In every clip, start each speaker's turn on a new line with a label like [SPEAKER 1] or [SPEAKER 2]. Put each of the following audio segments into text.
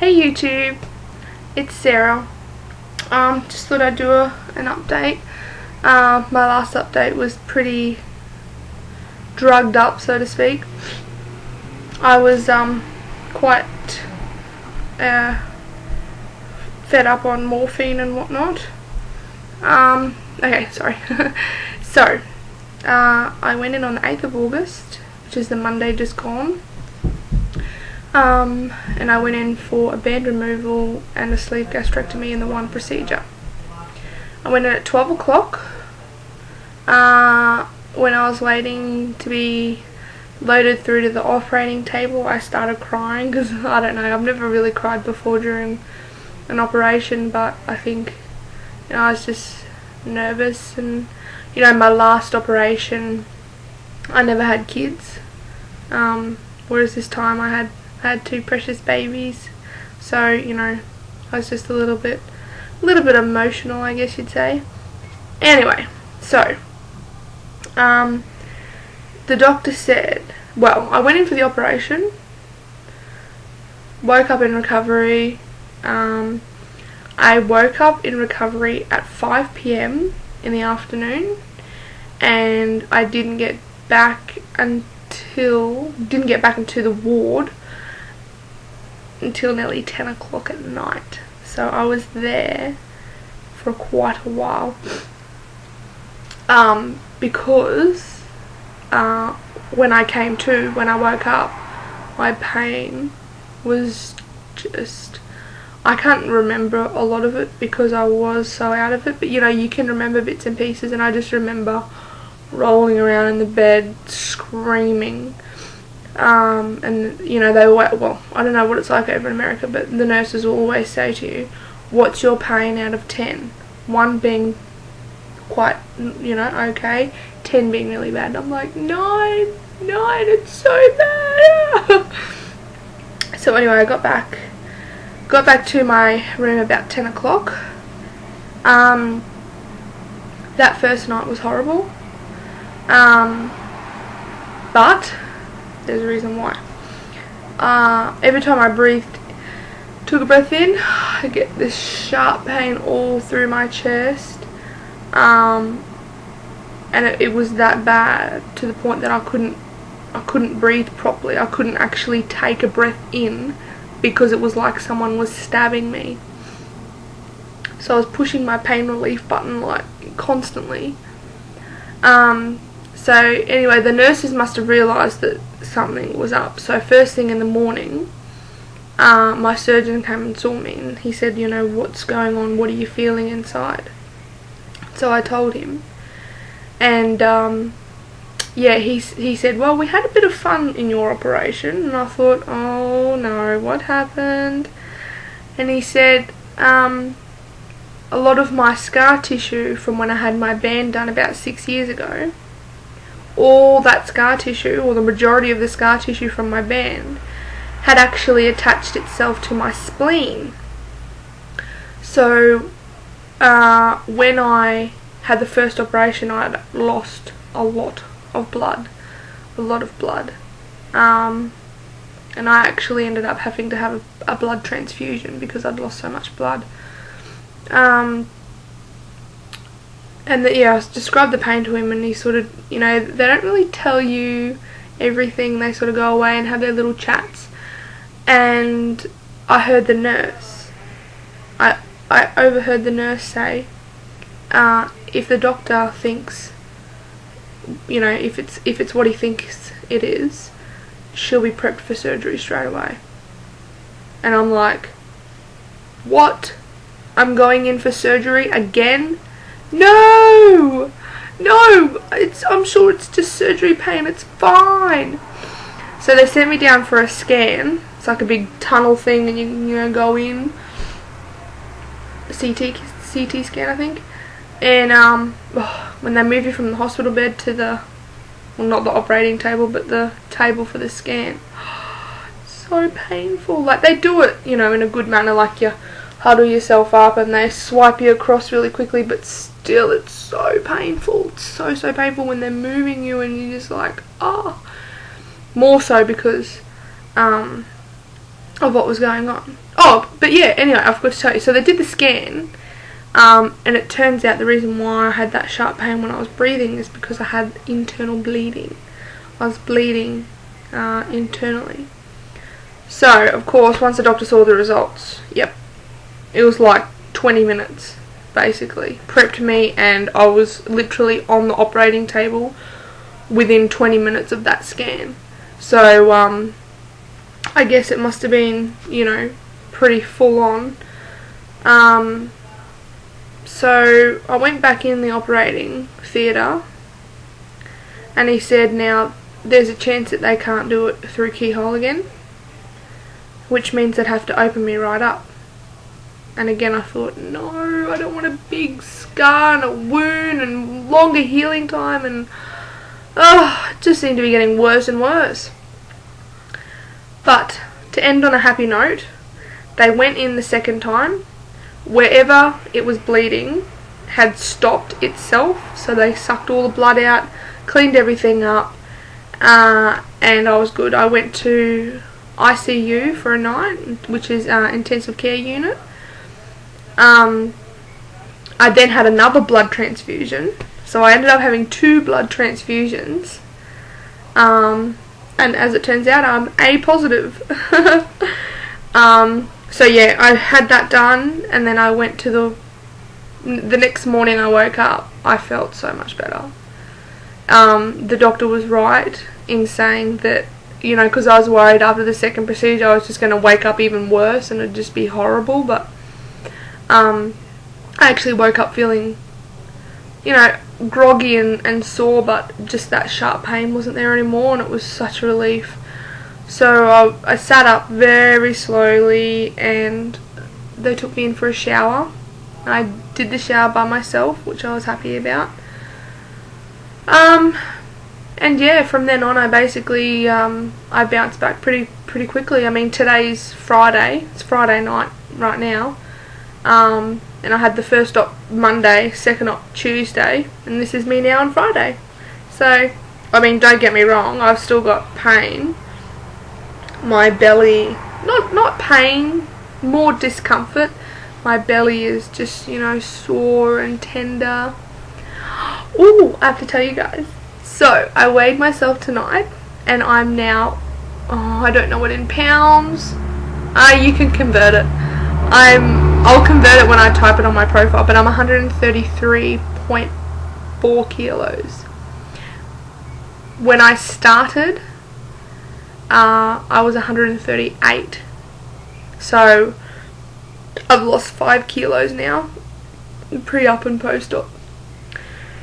[SPEAKER 1] Hey YouTube, it's Sarah. Just thought I'd do an update. My last update was pretty drugged up, so to speak. I was quite fed up on morphine and whatnot. Okay, sorry. So, I went in on the 8th of August, which is the Monday just gone. And I went in for a band removal and a sleeve gastrectomy in the one procedure. I went in at 12 o'clock. When I was waiting to be loaded through to the operating table, I started crying because, I don't know, I've never really cried before during an operation, but I think, I was just nervous. And, my last operation, I never had kids, whereas this time I had two precious babies, so I was just a little bit emotional, I guess you'd say. Anyway, so the doctor said, well, I went in for the operation, woke up in recovery. I woke up in recovery at 5 PM in the afternoon, and I didn't get back into the ward until nearly 10 o'clock at night. So I was there for quite a while, because when I woke up, my pain was just, I can't remember a lot of it because I was so out of it, but you can remember bits and pieces, and I just remember rolling around in the bed screaming. And they were, well, I don't know what it's like over in America, but the nurses will always say to you, what's your pain out of 10? 1 being quite, okay, 10 being really bad. And I'm like, 9, it's so bad. So anyway, I got back to my room about 10 o'clock. That first night was horrible, but there's a reason why. Every time I took a breath in, I get this sharp pain all through my chest, and it was that bad to the point that I couldn't breathe properly. I couldn't actually take a breath in because it was like someone was stabbing me. So I was pushing my pain relief button like constantly. So anyway, the nurses must have realised that something was up. So first thing in the morning, my surgeon came and saw me, and he said, what's going on, what are you feeling inside? So I told him, and yeah, he said, well, we had a bit of fun in your operation. And I thought, oh no, what happened? And he said, a lot of my scar tissue from when I had my band done about 6 years ago, all that scar tissue, or the majority of the scar tissue from my band, had actually attached itself to my spleen. So when I had the first operation, I had lost a lot of blood, and I actually ended up having to have a blood transfusion because I'd lost so much blood. And I described the pain to him, and he sort of, they don't really tell you everything. They sort of go away and have their little chats. And I heard the nurse, I overheard the nurse say, if the doctor thinks, if it's what he thinks it is, she'll be prepped for surgery straight away. And I'm like, what? I'm going in for surgery again? No, I'm sure it's just surgery pain, it's fine. So they sent me down for a scan. It's like a big tunnel thing, and you go in, a CT scan, I think. And when they move you from the hospital bed to well, not the operating table, but the table for the scan, it's so painful. Like, they do it, in a good manner, like you huddle yourself up and they swipe you across really quickly, but still it's so painful. It's so painful when they're moving you, and you're just like, oh. More so because of what was going on. Oh, but yeah, anyway, I forgot to tell you. So they did the scan, and it turns out the reason why I had that sharp pain when I was breathing is because I had internal bleeding. I was bleeding internally. So, of course, once the doctor saw the results, yep, it was like 20 minutes, basically. Prepped me, and I was literally on the operating table within 20 minutes of that scan. So, I guess it must have been, you know, pretty full on. So I went back in the operating theatre, and he said, now there's a chance that they can't do it through keyhole again, which means they'd have to open me right up. And again I thought, no, I don't want a big scar and a wound and longer healing time, and it just seemed to be getting worse and worse. But to end on a happy note, they went in the second time. Wherever it was bleeding had stopped itself, so they sucked all the blood out, cleaned everything up, and I was good. I went to ICU for a night, which is intensive care unit. I then had another blood transfusion, so I ended up having 2 blood transfusions, and as it turns out, I'm A positive. So yeah, I had that done, and then I went to the next morning I woke up, I felt so much better. The doctor was right in saying that, you know, because I was worried after the second procedure I was just going to wake up even worse and it'd just be horrible, but I actually woke up feeling, you know, groggy and sore, but just that sharp pain wasn't there anymore, and it was such a relief. So I sat up very slowly, and they took me in for a shower. I did the shower by myself, which I was happy about. And yeah, from then on I basically I bounced back pretty quickly. I mean, today's Friday, it's Friday night right now, and I had the first op Monday, second op Tuesday, and this is me now on Friday. So, I mean, don't get me wrong, I've still got pain. My belly, not pain, more discomfort. My belly is just, you know, sore and tender. Ooh, I have to tell you guys. So, I weighed myself tonight, and I'm now, I don't know what in pounds. You can convert it. I'll convert it when I type it on my profile, but I'm 133.4 kilos. When I started, I was 138, so I've lost 5 kilos now, pre-op and post-op,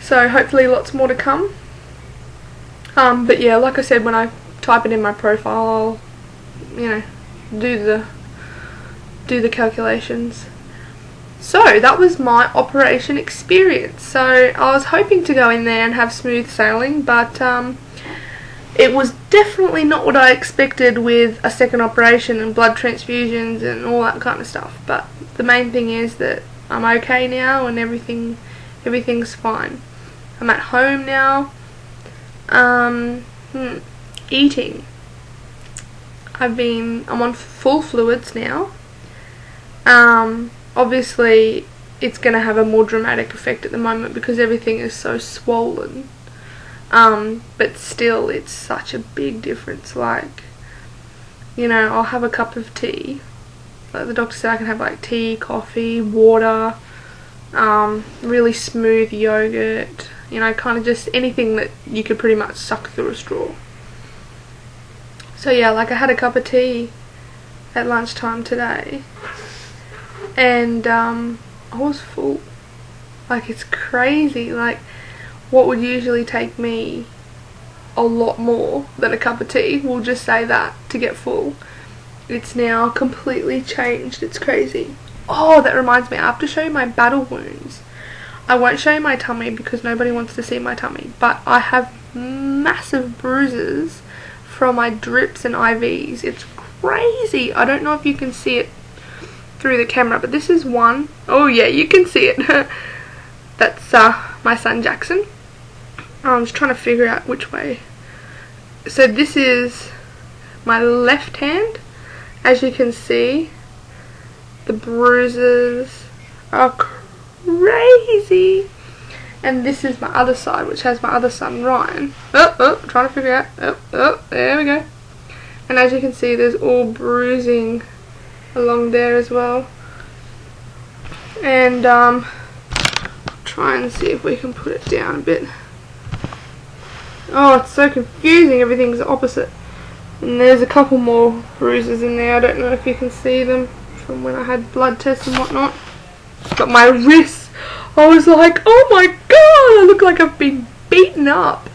[SPEAKER 1] so hopefully lots more to come. But yeah, like I said, when I type it in my profile, I'll, you know, do the calculations. So that was my operation experience. So I was hoping to go in there and have smooth sailing, but it was definitely not what I expected with a second operation and blood transfusions and all that kind of stuff. But the main thing is that I'm okay now, and everything's fine. I'm at home now. Eating. I'm on full fluids now. Obviously it's going to have a more dramatic effect at the moment because everything is so swollen. But still, it's such a big difference. Like, you know, I'll have a cup of tea. Like the doctor said, I can have like tea, coffee, water, really smooth yogurt, you know, kind of just anything that you could pretty much suck through a straw. So yeah, like I had a cup of tea at lunchtime today, and I was full. Like, it's crazy. Like, what would usually take me a lot more than a cup of tea, we'll just say that, to get full, it's now completely changed. It's crazy. Oh, that reminds me, I have to show you my battle wounds. I won't show you my tummy because nobody wants to see my tummy, but I have massive bruises from my drips and IVs. It's crazy. I don't know if you can see it through the camera, but this is one. Oh yeah, you can see it. That's my son Jackson. I'm just trying to figure out which way. So this is my left hand, As you can see, the bruises are crazy. And this is my other side, which has my other son, Ryan. Trying to figure out. There we go. And as you can see, there's all bruising along there as well. And try and see if we can put it down a bit. Oh, it's so confusing. Everything's opposite. And there's a couple more bruises in there. I don't know if you can see them from when I had blood tests and whatnot. But my wrist, I was like, oh my god, I look like I've been beaten up.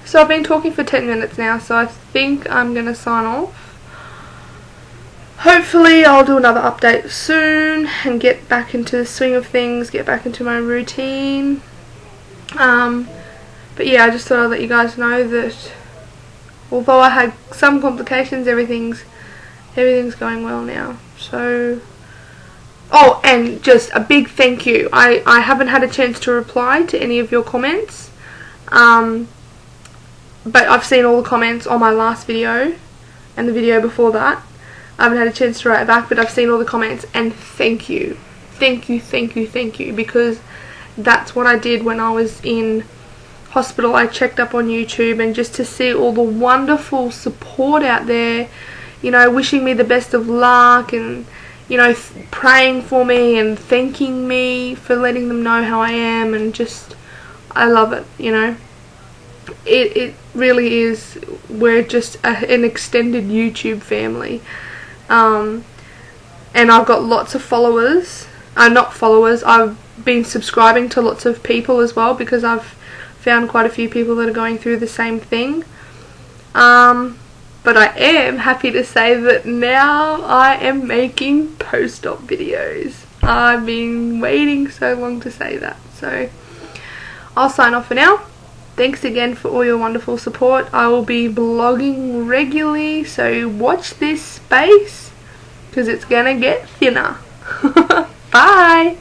[SPEAKER 1] So I've been talking for 10 minutes now, so I think I'm going to sign off. Hopefully I'll do another update soon and get back into the swing of things, get back into my routine. But yeah, I just thought I'd let you guys know that although I had some complications, everything's going well now. So, oh, and just a big thank you. I haven't had a chance to reply to any of your comments, but I've seen all the comments on my last video and the video before that. I haven't had a chance to write back, but I've seen all the comments, and thank you. Thank you, thank you, thank you, because that's what I did when I was in hospital. I checked up on YouTube, and just to see all the wonderful support out there, you know, wishing me the best of luck, and, you know, praying for me and thanking me for letting them know how I am, and just, I love it, you know. It really is, we're just an extended YouTube family. And I've got lots of followers, not followers, I've been subscribing to lots of people as well, because I've found quite a few people that are going through the same thing. But I am happy to say that now I am making post-op videos. I've been waiting so long to say that, so I'll sign off for now. Thanks again for all your wonderful support. I will be blogging regularly, so watch this space, because it's gonna get thinner. Bye!